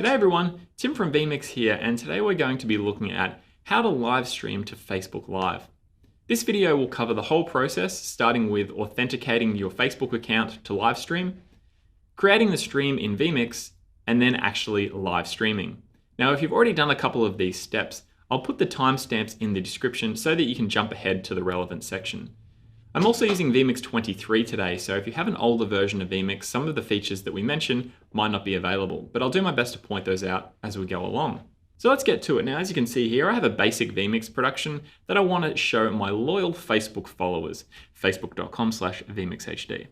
G'day everyone, Tim from Vmix here, and today we're going to be looking at how to live stream to Facebook Live. This video will cover the whole process, starting with authenticating your Facebook account to live stream, creating the stream in Vmix, and then actually live streaming. Now, if you've already done a couple of these steps, I'll put the timestamps in the description so that you can jump ahead to the relevant section. I'm also using Vmix 23 today, so if you have an older version of Vmix, some of the features that we mentioned might not be available, but I'll do my best to point those out as we go along. So let's get to it. Now, as you can see here, I have a basic Vmix production that I want to show my loyal Facebook followers, facebook.com/vmixhd.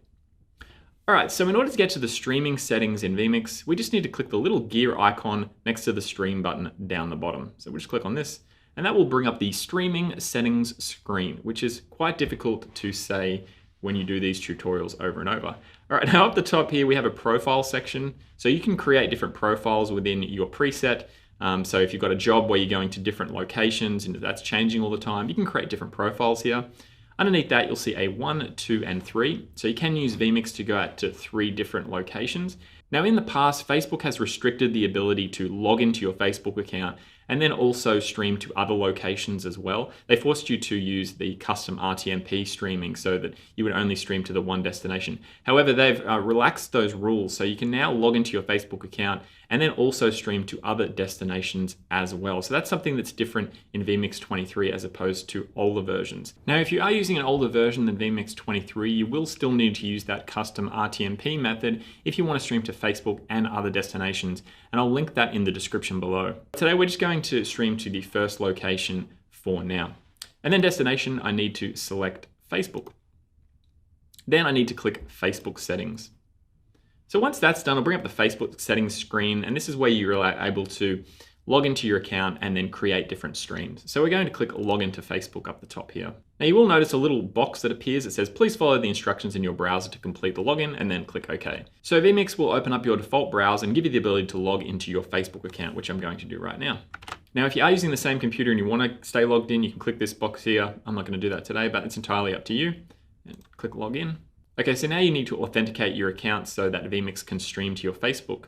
All right, so in order to get to the streaming settings in Vmix, we just need to click the little gear icon next to the stream button down the bottom. So we'll just click on this, and that will bring up the streaming settings screen, which is quite difficult to say when you do these tutorials over and over. All right, now up the top here, we have a profile section. So you can create different profiles within your preset. So if you've got a job where you're going to different locations and that's changing all the time, you can create different profiles here. Underneath that, you'll see a 1, 2, and 3. So you can use Vmix to go out to 3 different locations. Now in the past, Facebook has restricted the ability to log into your Facebook account and then also stream to other locations as well. They forced you to use the custom RTMP streaming so that you would only stream to the one destination. However, they've relaxed those rules, so you can now log into your Facebook account and then also stream to other destinations as well. So that's something that's different in Vmix 23 as opposed to older versions. Now, if you are using an older version than Vmix 23, you will still need to use that custom RTMP method if you want to stream to Facebook and other destinations, and I'll link that in the description below. Today, we're just going to stream to the first location for now. And then destination, I need to select Facebook. Then I need to click Facebook settings. So once that's done, I'll bring up the Facebook settings screen, and this is where you're able to log into your account and then create different streams. So we're going to click log into Facebook up the top here. Now you will notice a little box that appears that says, please follow the instructions in your browser to complete the login, and then click OK. So Vmix will open up your default browser and give you the ability to log into your Facebook account, which I'm going to do right now. Now, if you are using the same computer and you want to stay logged in, you can click this box here. I'm not going to do that today, but it's entirely up to you. And click login. Okay, so now you need to authenticate your account so that Vmix can stream to your Facebook.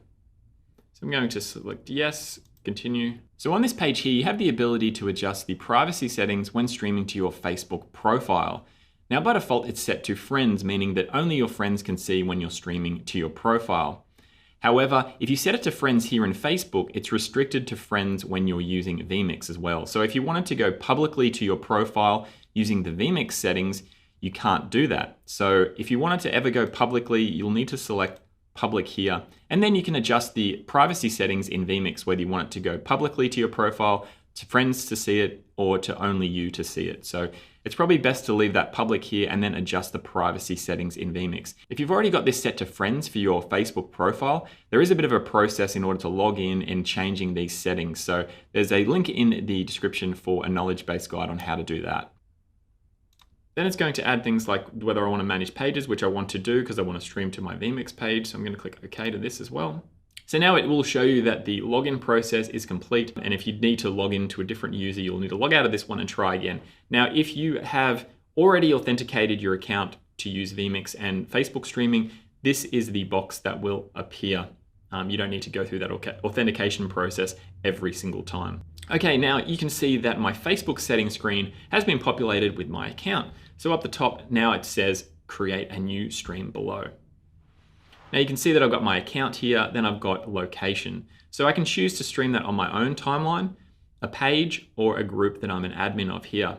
So I'm going to select yes, continue. So on this page here, you have the ability to adjust the privacy settings when streaming to your Facebook profile. Now, by default, it's set to friends, meaning that only your friends can see when you're streaming to your profile. However, if you set it to friends here in Facebook, it's restricted to friends when you're using Vmix as well. So if you wanted to go publicly to your profile using the Vmix settings, you can't do that. So if you wanted to ever go publicly, you'll need to select public here, and then you can adjust the privacy settings in Vmix, whether you want it to go publicly to your profile, to friends to see it, or to only you to see it. So it's probably best to leave that public here and then adjust the privacy settings in Vmix. If you've already got this set to friends for your Facebook profile, there is a bit of a process in order to log in and changing these settings. So there's a link in the description for a knowledge-based guide on how to do that. Then it's going to add things like whether I want to manage pages, which I want to do because I want to stream to my Vmix page. So I'm going to click OK to this as well. So now it will show you that the login process is complete. And if you need to log into a different user, you'll need to log out of this one and try again. Now, if you have already authenticated your account to use Vmix and Facebook streaming, this is the box that will appear. You don't need to go through that authentication process every single time. Okay, now you can see that my Facebook settings screen has been populated with my account. So up the top, now it says create a new stream below. Now you can see that I've got my account here, then I've got location. So I can choose to stream that on my own timeline, a page, or a group that I'm an admin of here.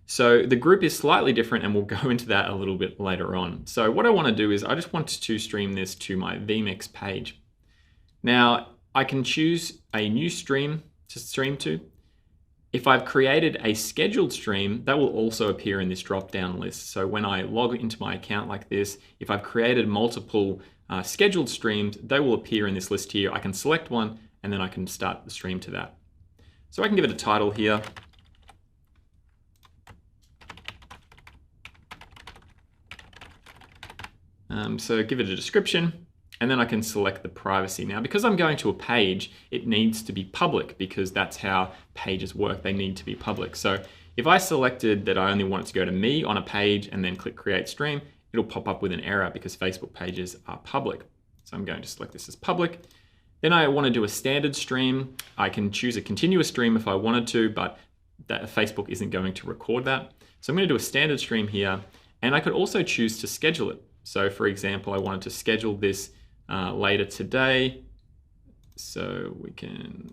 So the group is slightly different, and we'll go into that a little bit later on. So what I want to do is I just want to stream this to my Vmix page. Now I can choose a new stream to stream to. If I've created a scheduled stream, that will also appear in this drop-down list. So when I log into my account like this, if I've created multiple scheduled streams, they will appear in this list here. I can select one, and then I can start the stream to that. So I can give it a title here. So give it a description. And then I can select the privacy. Now, because I'm going to a page, it needs to be public because that's how pages work. They need to be public. So if I selected that I only want it to go to me on a page and then click create stream, it'll pop up with an error because Facebook pages are public. So I'm going to select this as public. Then I want to do a standard stream. I can choose a continuous stream if I wanted to, but Facebook isn't going to record that. So I'm going to do a standard stream here, and I could also choose to schedule it. So for example, I wanted to schedule this later today, so we can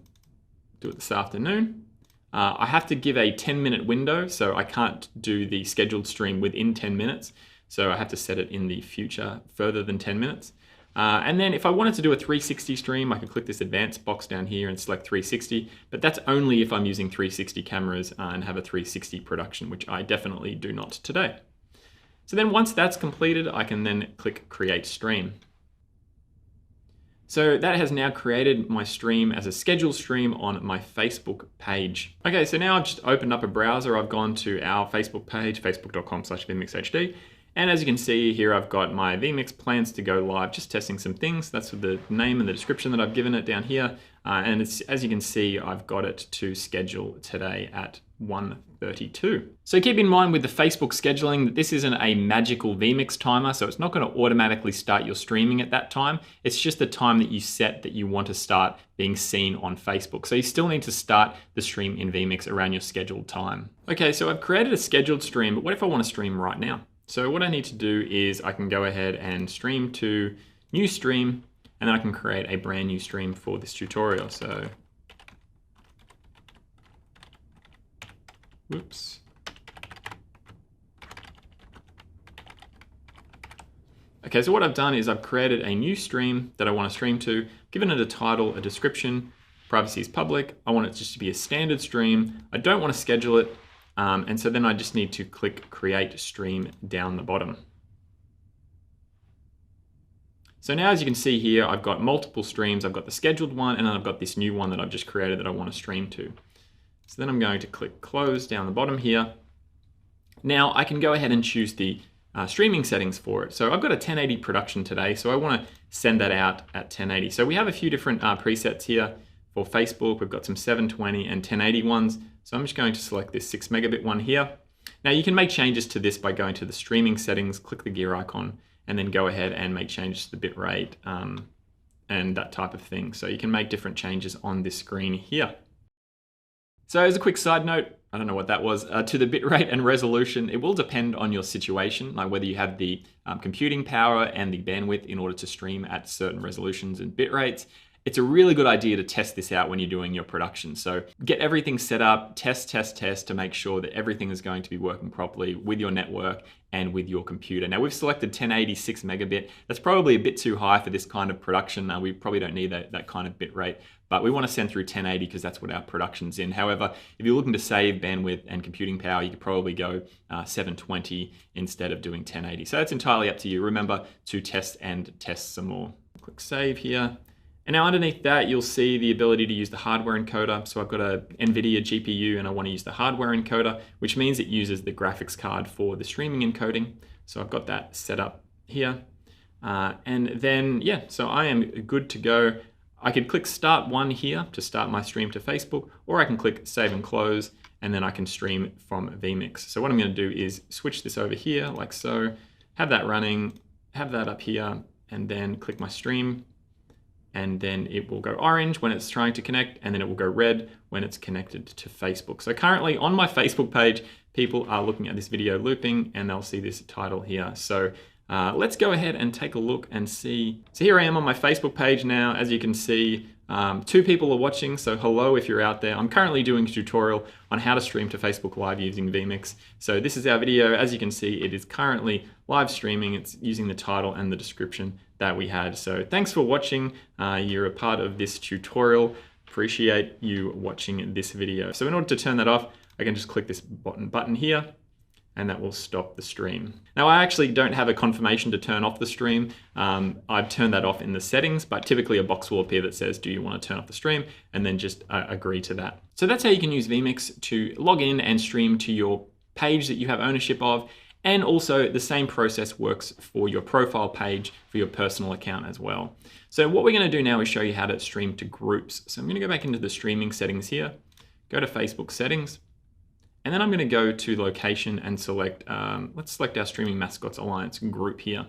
do it this afternoon. I have to give a 10-minute window, so I can't do the scheduled stream within 10 minutes. So I have to set it in the future further than 10 minutes. And then if I wanted to do a 360 stream, I could click this advanced box down here and select 360, but that's only if I'm using 360 cameras and have a 360 production, which I definitely do not today. So then once that's completed, I can then click Create Stream. So that has now created my stream as a scheduled stream on my Facebook page. Okay, so now I've just opened up a browser. I've gone to our Facebook page, facebook.com/vmixhd. And as you can see here, I've got my Vmix plans to go live, just testing some things. That's the name and the description that I've given it down here. And it's, as you can see, I've got it to schedule today at 1:32. So keep in mind with the Facebook scheduling that this isn't a magical Vmix timer, so it's not going to automatically start your streaming at that time. It's just the time that you set that you want to start being seen on Facebook. So you still need to start the stream in Vmix around your scheduled time. Okay, so I've created a scheduled stream, but what if I want to stream right now? So what I need to do is I can go ahead and stream to new stream, and then I can create a brand new stream for this tutorial. So, whoops. Okay, so what I've done is I've created a new stream that I want to stream to, given it a title, a description, privacy is public. I want it just to be a standard stream. I don't want to schedule it. And so then I just need to click Create Stream down the bottom. So now as you can see here, I've got multiple streams. I've got the scheduled one, and then I've got this new one that I've just created that I want to stream to. So then I'm going to click Close down the bottom here. Now I can go ahead and choose the streaming settings for it. So I've got a 1080 production today, so I want to send that out at 1080. So we have a few different presets here. For Facebook, we've got some 720 and 1080 ones. So I'm just going to select this 6 megabit one here. Now you can make changes to this by going to the streaming settings, click the gear icon, and then go ahead and make changes to the bit rate and that type of thing. So you can make different changes on this screen here. So as a quick side note, I don't know what that was, to the bitrate and resolution, it will depend on your situation, like whether you have the computing power and the bandwidth in order to stream at certain resolutions and bit rates. It's a really good idea to test this out when you're doing your production. So get everything set up, test to make sure that everything is going to be working properly with your network and with your computer. Now we've selected 1080 6 megabit. That's probably a bit too high for this kind of production. We probably don't need that kind of bit rate, but we want to send through 1080 because that's what our production's in. However, if you're looking to save bandwidth and computing power, you could probably go 720 instead of doing 1080. So that's entirely up to you. Remember to test some more. Click save here. And now underneath that, you'll see the ability to use the hardware encoder. So I've got a NVIDIA GPU and I want to use the hardware encoder, which means it uses the graphics card for the streaming encoding. So I've got that set up here. And then, yeah, so I am good to go. I could click Start One here to start my stream to Facebook, or I can click Save and Close, and then I can stream from Vmix. So what I'm going to do is switch this over here like so, have that running, have that up here, and then click my stream. And then it will go orange when it's trying to connect, and then it will go red when it's connected to Facebook. So currently on my Facebook page, people are looking at this video looping and they'll see this title here. So let's go ahead and take a look and see. So here I am on my Facebook page now. As you can see, 2 people are watching, so hello if you're out there. I'm currently doing a tutorial on how to stream to Facebook Live using Vmix. So this is our video. As you can see, it is currently live streaming. It's using the title and the description that we had. So thanks for watching. You're a part of this tutorial. Appreciate you watching this video. So in order to turn that off, I can just click this button here, and that will stop the stream. Now I actually don't have a confirmation to turn off the stream. I've turned that off in the settings, but typically a box will appear that says, do you want to turn off the stream? And then just agree to that. So that's how you can use Vmix to log in and stream to your page that you have ownership of. And also the same process works for your profile page for your personal account as well. So what we're going to do now is show you how to stream to groups. So I'm going to go back into the streaming settings here, go to Facebook settings, and then I'm going to go to location and select, let's select our Streaming Mascots Alliance group here.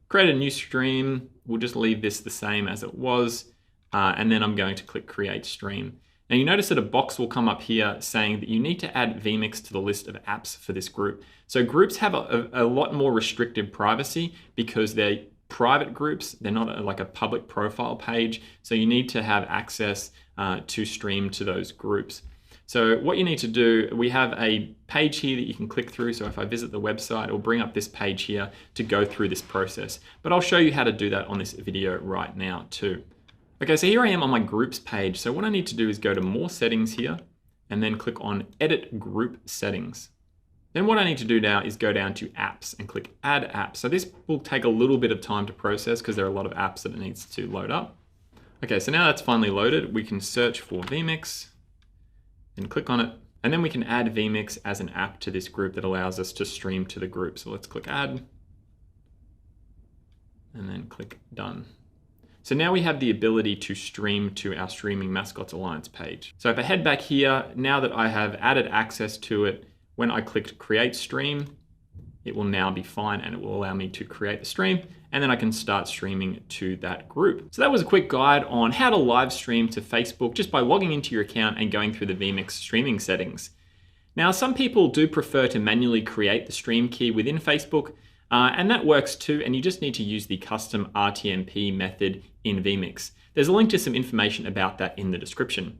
Create a new stream. We'll just leave this the same as it was. and then I'm going to click Create Stream. Now you notice that a box will come up here saying that you need to add Vmix to the list of apps for this group. So groups have a lot more restricted privacy because they're private groups. They're not like a public profile page. So you need to have access to stream to those groups. So what you need to do, we have a page here that you can click through. So if I visit the website, it'll bring up this page here to go through this process. But I'll show you how to do that on this video right now too. Okay, so here I am on my groups page. So what I need to do is go to more settings here and then click on edit group settings. Then what I need to do now is go down to apps and click add app. So this will take a little bit of time to process because there are a lot of apps that it needs to load up. Okay, so now that's finally loaded, we can search for Vmix and click on it. And then we can add Vmix as an app to this group that allows us to stream to the group. So let's click add and then click done. So now we have the ability to stream to our Streaming Mascots Alliance page. So if I head back here, now that I have added access to it, when I click Create Stream, it will now be fine and it will allow me to create the stream and then I can start streaming to that group. So that was a quick guide on how to live stream to Facebook just by logging into your account and going through the Vmix streaming settings. Now, some people do prefer to manually create the stream key within Facebook, and that works too, and you just need to use the custom RTMP method in Vmix. There's a link to some information about that in the description.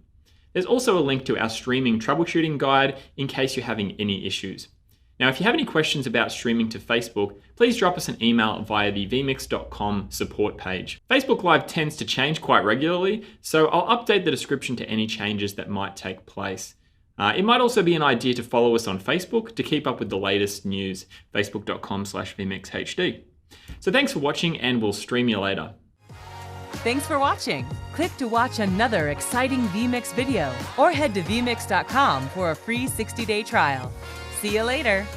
There's also a link to our streaming troubleshooting guide in case you're having any issues. Now, if you have any questions about streaming to Facebook, please drop us an email via the vmix.com support page. Facebook Live tends to change quite regularly, so I'll update the description to any changes that might take place. It might also be an idea to follow us on Facebook to keep up with the latest news, facebook.com/vmixhd. So thanks for watching and we'll stream you later. Thanks for watching. Click to watch another exciting Vmix video or head to vmix.com for a free 60-day trial. See you later.